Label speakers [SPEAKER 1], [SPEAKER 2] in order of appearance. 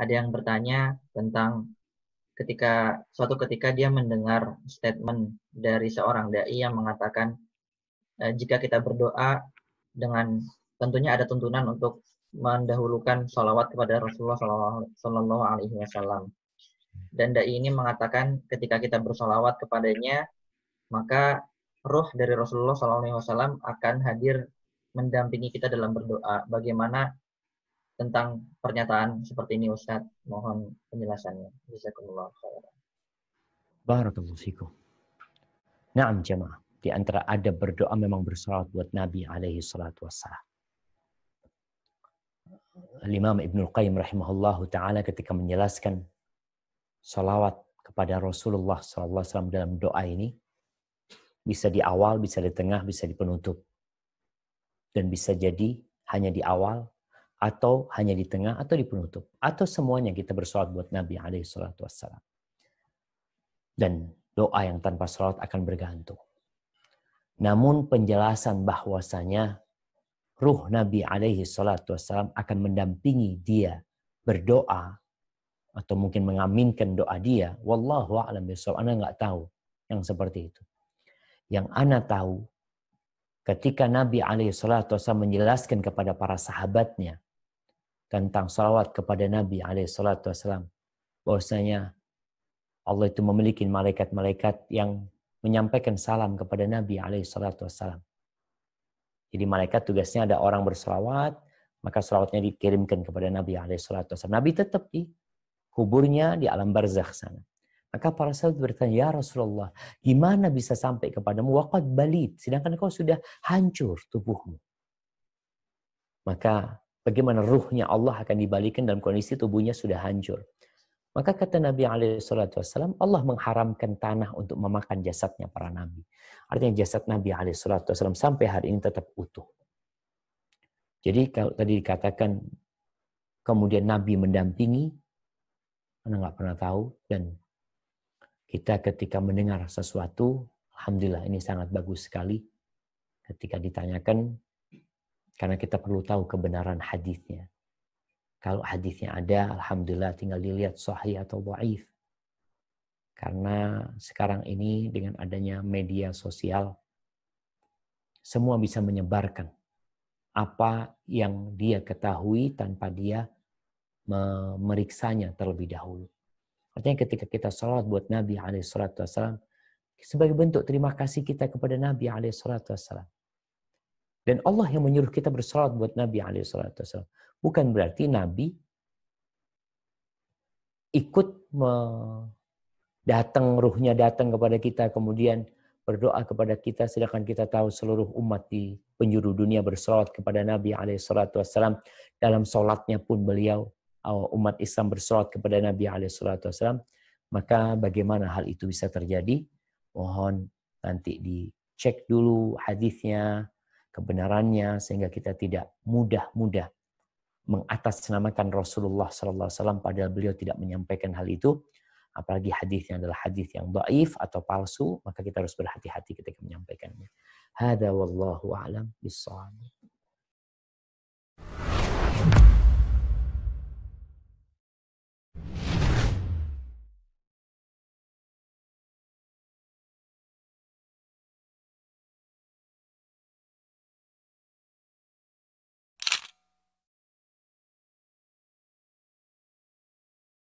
[SPEAKER 1] ada yang bertanya tentang suatu ketika dia mendengar statement dari seorang dai yang mengatakan jika kita berdoa dengan tentunya ada tuntunan untuk mendahulukan sholawat kepada Rasulullah Sallallahu Alaihi Wasallam. Dan dai ini mengatakan ketika kita bersolawat kepadanya, maka ruh dari Rasulullah Sallallahu Alaihi Wasallam akan hadir mendampingi kita dalam berdoa. Bagaimana tentang pernyataan seperti ini, Ustadz? Mohon penjelasannya. Jazakumullah khairan.
[SPEAKER 2] Barakallahu fikum. Naam jemaah. Di antara adab berdoa memang bersalawat buat Nabi alaihi salatu wassalam. Imam Ibnul Qayyim rahimahullahu ta'ala ketika menjelaskan salawat kepada Rasulullah sallallahu alaihi wasallam dalam doa ini, bisa di awal, bisa di tengah, bisa di penutup. Dan bisa jadi hanya di awal, atau hanya di tengah, atau di penutup. Atau semuanya kita bersalawat buat Nabi alaihi salatu wassalam. Dan doa yang tanpa salawat akan bergantung. Namun penjelasan bahwasanya ruh Nabi alaihi salatu wassalam akan mendampingi dia berdoa atau mungkin mengaminkan doa dia, wallahu a'lam bishawab. Ana nggak tahu yang seperti itu. Yang ana tahu ketika Nabi alaihi salatu wassalam menjelaskan kepada para sahabatnya tentang salawat kepada Nabi alaihi salatu wassalam, bahwasanya Allah itu memiliki malaikat-malaikat yang menyampaikan salam kepada Nabi alaihi salatu wassalam. Jadi malaikat tugasnya ada orang berselawat, maka selawatnya dikirimkan kepada Nabi alaihi salatu wassalam. Nabi tetap di kuburnya di alam barzakh sana. Maka para sahabat bertanya, "Ya Rasulullah, gimana bisa sampai kepadamu waqad balit, sedangkan kau sudah hancur tubuhmu?" Maka bagaimana ruhnya Allah akan dibalikan dalam kondisi tubuhnya sudah hancur? Maka kata Nabi SAW, Allah mengharamkan tanah untuk memakan jasadnya para nabi. Artinya jasad Nabi SAW sampai hari ini tetap utuh. Jadi kalau tadi dikatakan kemudian Nabi mendampingi, Anda nggak pernah tahu. Dan kita ketika mendengar sesuatu, alhamdulillah ini sangat bagus sekali. Ketika ditanyakan, karena kita perlu tahu kebenaran hadisnya. Kalau hadisnya ada, alhamdulillah tinggal dilihat sahih atau dhaif. Karena sekarang ini dengan adanya media sosial, semua bisa menyebarkan apa yang dia ketahui tanpa dia memeriksanya terlebih dahulu. Artinya ketika kita salawat buat Nabi SAW, sebagai bentuk terima kasih kita kepada Nabi SAW. Dan Allah yang menyuruh kita bersalawat buat Nabi SAW. Bukan berarti Nabi ikut ruhnya datang kepada kita, kemudian berdoa kepada kita, sedangkan kita tahu seluruh umat di penjuru dunia bersalawat kepada Nabi SAW. Dalam sholatnya pun beliau, umat Islam bersalawat kepada Nabi SAW. Maka bagaimana hal itu bisa terjadi? Mohon nanti dicek dulu hadisnya, kebenarannya, sehingga kita tidak mudah-mudah mengatasnamakan Rasulullah SAW padahal beliau tidak menyampaikan hal itu. Apalagi hadisnya adalah hadis yang dhaif atau palsu, maka kita harus berhati-hati ketika menyampaikannya. Hada wallahu a'lam bissawab.